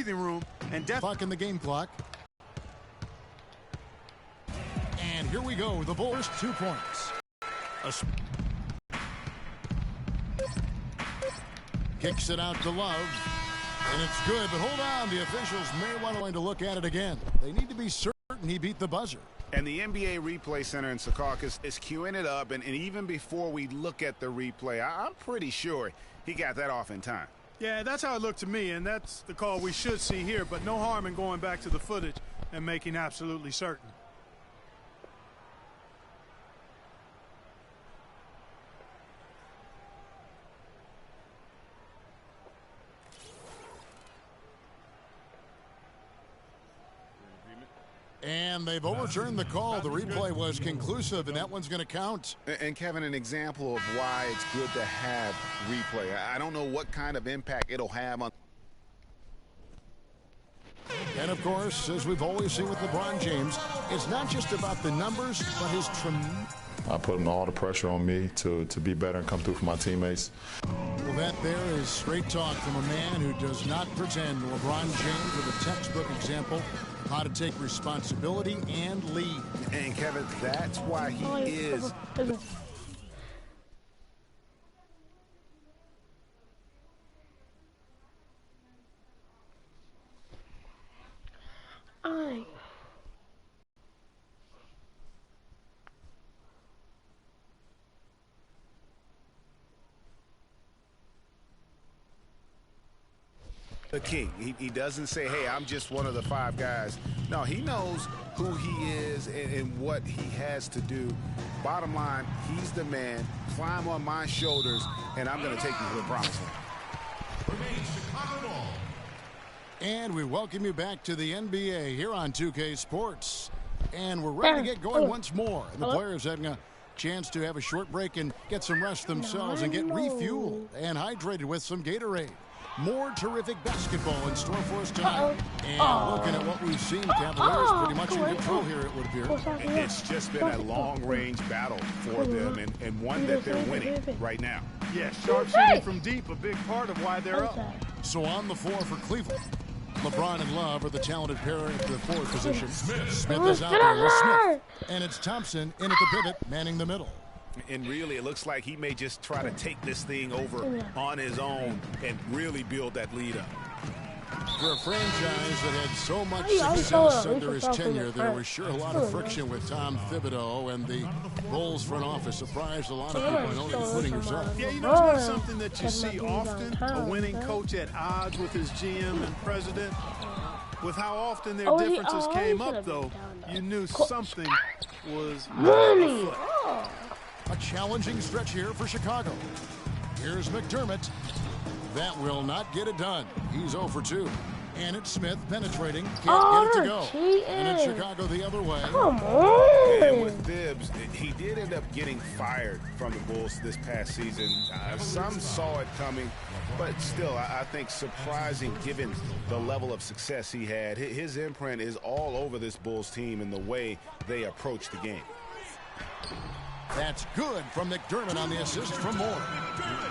breathing room and Clock in the game clock. And here we go. The Bulls 2 points. Kicks it out to Love. And it's good, but hold on. The officials may want to look at it again. They need to be certain he beat the buzzer. And the NBA Replay Center in Secaucus is queuing it up. And even before we look at the replay, I'm pretty sure he got that off in time. Yeah, that's how it looked to me, and that's the call we should see here. But no harm in going back to the footage and making absolutely certain. And they've overturned the call. The replay was conclusive, and that one's going to count. And, Kevin, an example of why it's good to have replay. I don't know what kind of impact it'll have on. And, of course, as we've always seen with LeBron James, it's not just about the numbers, but his tremendous. I put all the pressure on me to be better and come through for my teammates. Well, that there is straight talk from a man who does not pretend. LeBron James with a textbook example of how to take responsibility and lead. And, Kevin, that's why he is. The king. He doesn't say, hey, I'm just one of the 5 guys. No, he knows who he is and what he has to do. Bottom line, he's the man. Climb on my shoulders, and I'm going to take you to the promised land. And we welcome you back to the NBA here on 2K Sports. And we're ready to get going once more. And the players having a chance to have a short break and get some rest themselves and get refueled and hydrated with some Gatorade. More terrific basketball in store for us tonight. And looking at what we've seen, Cavaliers pretty much in control here, it would appear. It's just been a long-range battle for them and one that they're winning right now. Yeah, sharp shooting from deep, a big part of why they're up. So on the floor for Cleveland, LeBron and Love are the talented pair at the forward position. Smith is out there with Smith. And it's Thompson in at the pivot, manning the middle. And really, it looks like he may just try to take this thing over on his own and really build that lead up. For a franchise that had so much success under his tenure, there was sure a lot of friction with Tom Thibodeau, and the Bulls front office surprised a lot of people, and only including yourself. Yeah, you know, it's not something that you see often, a winning coach at odds with his GM and president. With how often their differences came up, though, you knew something was money. A challenging stretch here for Chicago. Here's McDermott. That will not get it done. He's 0 for 2. And it's Smith penetrating. Can't get it to go. And it's Chicago the other way. Come on. And with Bibbs, he did end up getting fired from the Bulls this past season. Some saw it coming, but still, I think surprising given the level of success he had. His imprint is all over this Bulls team and the way they approach the game. That's good from McDermott on the assist from Moore.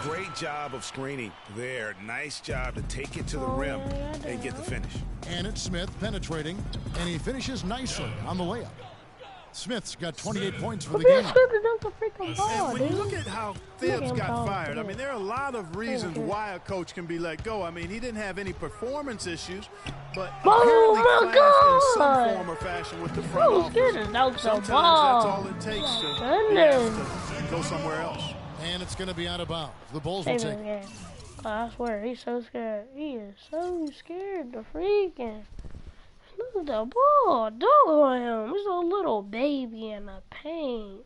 Great job of screening there. Nice job to take it to the rim and get the finish. And it's Smith penetrating, and he finishes nicely on the layup. Smith's got 28 points for the game. And when you look at how Thibs got fired, I mean, there are a lot of reasons why a coach can be let go. I mean, he didn't have any performance issues, but apparently clashed in some form or fashion with the front office. Sometimes that's all it takes to go somewhere else. And it's going to be out of bounds. The Bulls will take it. I swear, he's so scared. He is so scared to freaking. Look at the ball. Don't on him. He's a little baby in the paint.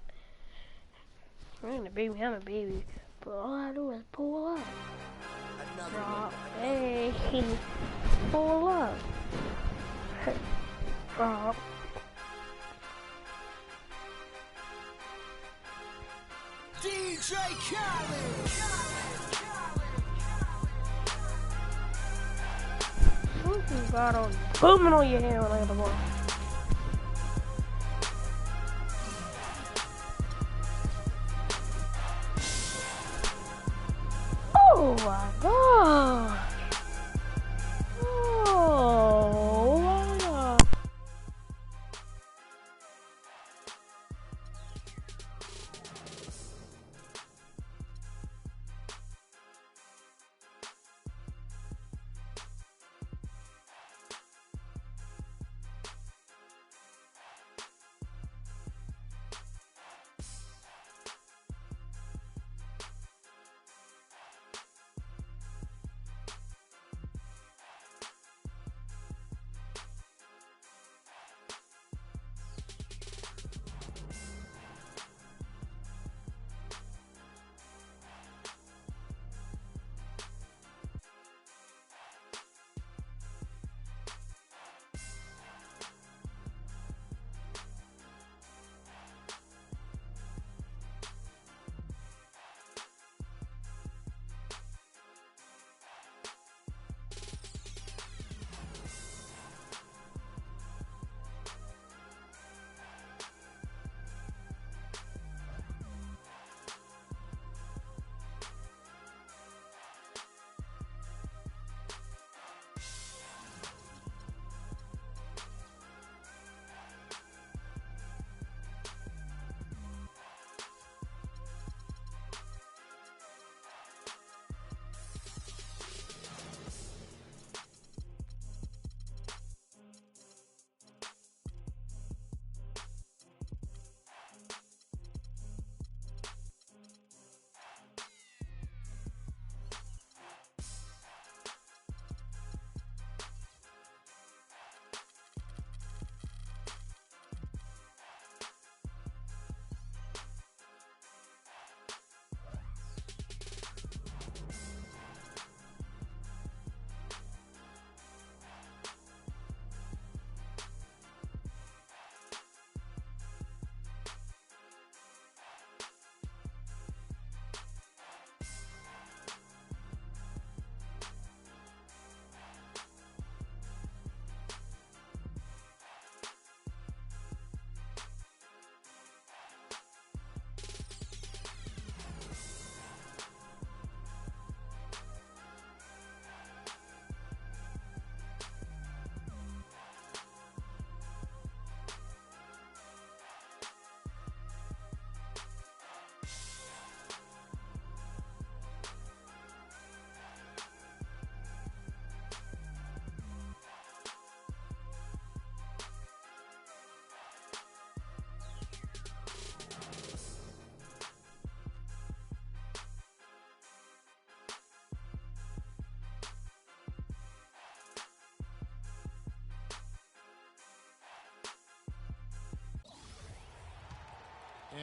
I ain't a baby, I'm a baby. But all I do is pull up. Drop. Hey. Pull up. Drop. DJ Khaled. You got on booming on your hair when I get the ball. Oh my god! Oh.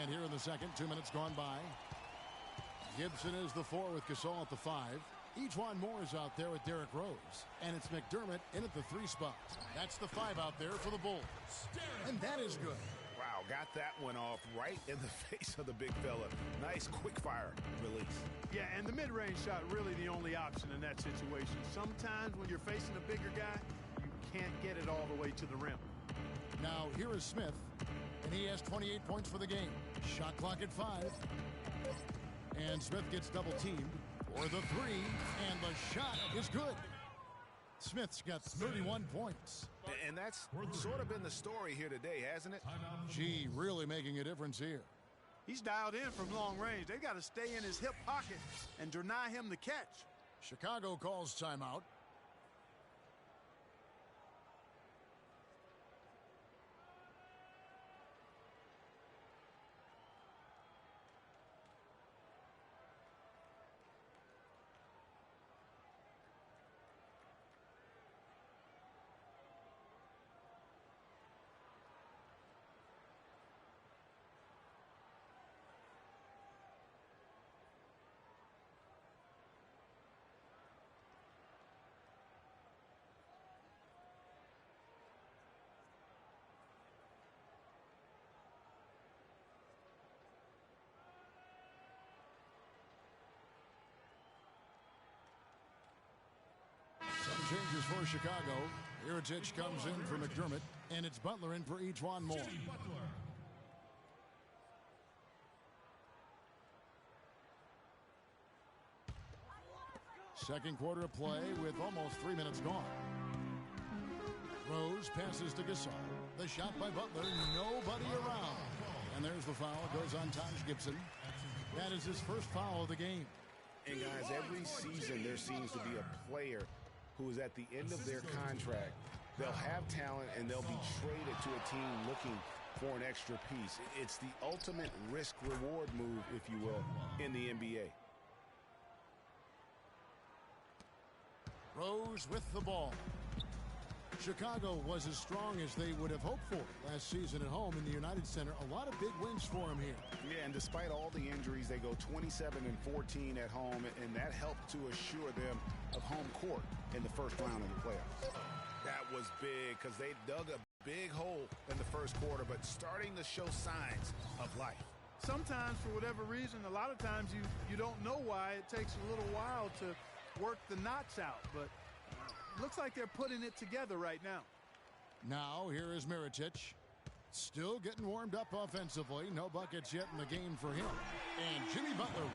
And here in the second, 2 minutes gone by. Gibson is the 4 with Gasol at the 5. Ejuan Moore is out there with Derrick Rose. And it's McDermott in at the 3 spot. That's the 5 out there for the Bulls. And that is good. Wow, got that one off right in the face of the big fella. Nice quick fire release. Yeah, and the mid-range shot really the only option in that situation. Sometimes when you're facing a bigger guy, you can't get it all the way to the rim. Now here is Smith, and he has 28 points for the game. Shot clock at 5. And Smith gets double teamed for the 3, and the shot is good. Smith's got 31 points. And that's sort of been the story here today, hasn't it? Gee, really making a difference here. He's dialed in from long range. They got to stay in his hip pocket and deny him the catch. Chicago calls timeout. Changes for Chicago. Iritic comes in for McDermott, and it's Butler in for Ejuan Moore. Second quarter of play with almost 3 minutes gone. Rose passes to Gasol. The shot by Butler, nobody around. And there's the foul. It goes on Taj Gibson. That is his first foul of the game. And guys, every season there seems to be a player who is at the end of their contract. They'll have talent and they'll be traded to a team looking for an extra piece. It's the ultimate risk-reward move, if you will, in the NBA. Rose with the ball. Chicago was as strong as they would have hoped for last season at home in the United Center. A lot of big wins for them here. Yeah, and despite all the injuries, they go 27-14 at home, and that helped to assure them of home court in the first round of the playoffs. That was big because they dug a big hole in the first quarter, but starting to show signs of life. Sometimes, for whatever reason, a lot of times you don't know why. It takes a little while to work the knots out, but looks like they're putting it together right now. Now here is Mirotic. Still getting warmed up offensively. No buckets yet in the game for him. And Jimmy Butler.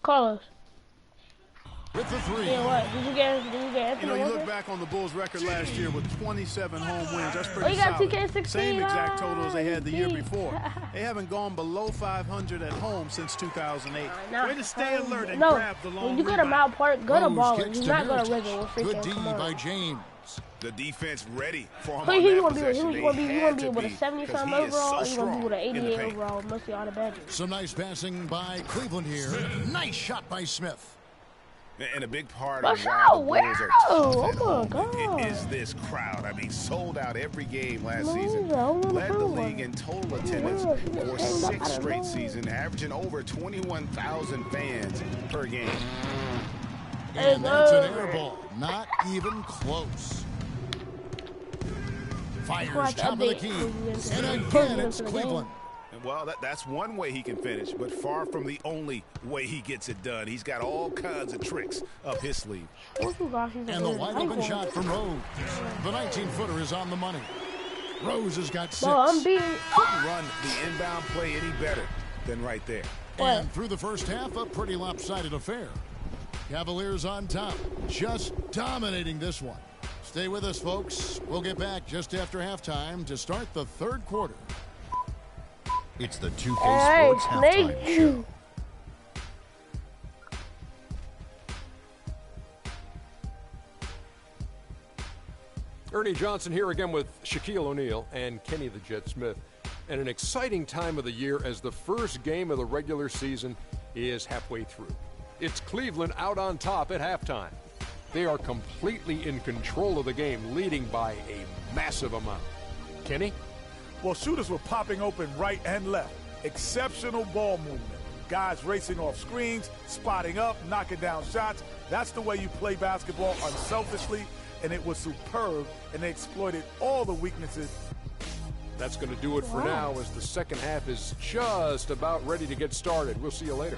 Carlos. With the 3. Yeah, what? Did you get You know, you look back on the Bulls' record last year with 27 home wins. That's pretty you got solid. 2K16. Same exact totals they had the year before. They haven't gone below 500 at home since 2008. Way to stay alert and grab the long when you go to Mount Park, go to Ballers. He's not going to wiggle. Good D by James. The defense ready for him But on he's that going to possession. be with a 70-something overall, or he's going to be with an 88 overall, mostly all the badges. Some nice passing by Cleveland here. Nice shot by Smith. And a big part But of why the Bulls are tough oh at my home God. is this crowd. I mean, sold out every game last season. Led the league in total attendance for 6 straight seasons, averaging over 21,000 fans per game. And that's an air ball. Not even close. Fires top of the key. And again, it's Cleveland. Well, that's one way he can finish, but far from the only way he gets it done. He's got all kinds of tricks up his sleeve. And the wide-open shot from Rose. The 19-footer is on the money. Rose has got 6. Couldn't run the inbound play any better than right there. And through the first half, a pretty lopsided affair. Cavaliers on top, just dominating this one. Stay with us, folks. We'll get back just after halftime to start the third quarter. It's the 2K Sports Halftime Show. Ernie Johnson here again with Shaquille O'Neal and Kenny the Jet Smith. and an exciting time of the year as the first game of the regular season is halfway through. It's Cleveland out on top at halftime. They are completely in control of the game, leading by a massive amount. Kenny? Well, shooters were popping open right and left. Exceptional ball movement. Guys racing off screens, spotting up, knocking down shots. That's the way you play basketball unselfishly, and it was superb, and they exploited all the weaknesses. That's going to do it for now as the second half is just about ready to get started. We'll see you later.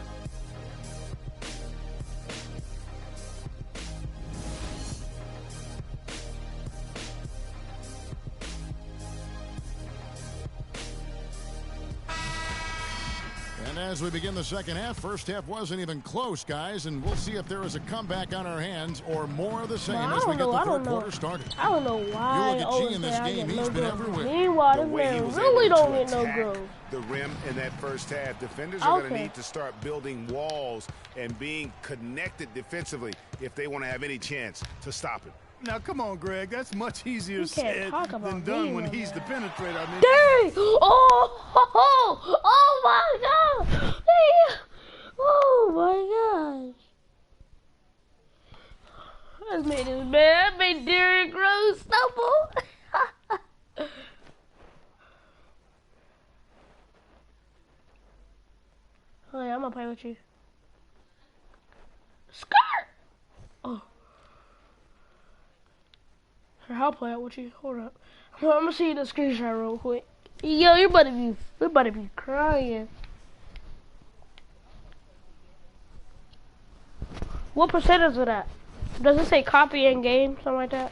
And as we begin the second half, first half wasn't even close, guys, and we'll see if there is a comeback on our hands or more of the same as we get the third quarter started. I don't know why. You look at G in this game, he's been everywhere. Meanwhile, this man really don't get no growth. The rim in that first half. Defenders are going to need to start building walls and being connected defensively if they want to have any chance to stop him. Now, come on, Greg. That's much easier said than done when he's the penetrator. I mean, dang! Oh my God! Oh my gosh! That's made his man. That made Derrick Rose stumble. Oh yeah, I'm gonna play with you. Skirt! Oh. Here, I'll play out with you. Hold up. I'm gonna see the screenshot real quick. Yo, you're about to be crying. What percentage of that? Does it say copy in game, something like that?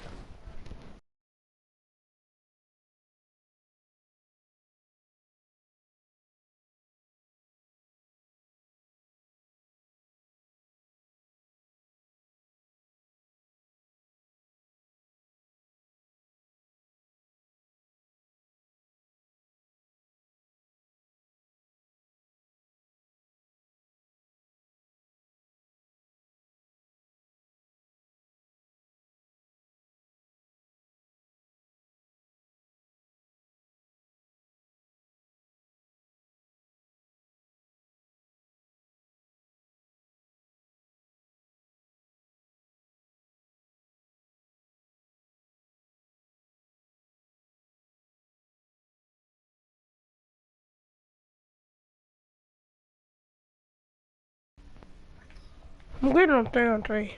I'm good on 3-on-3.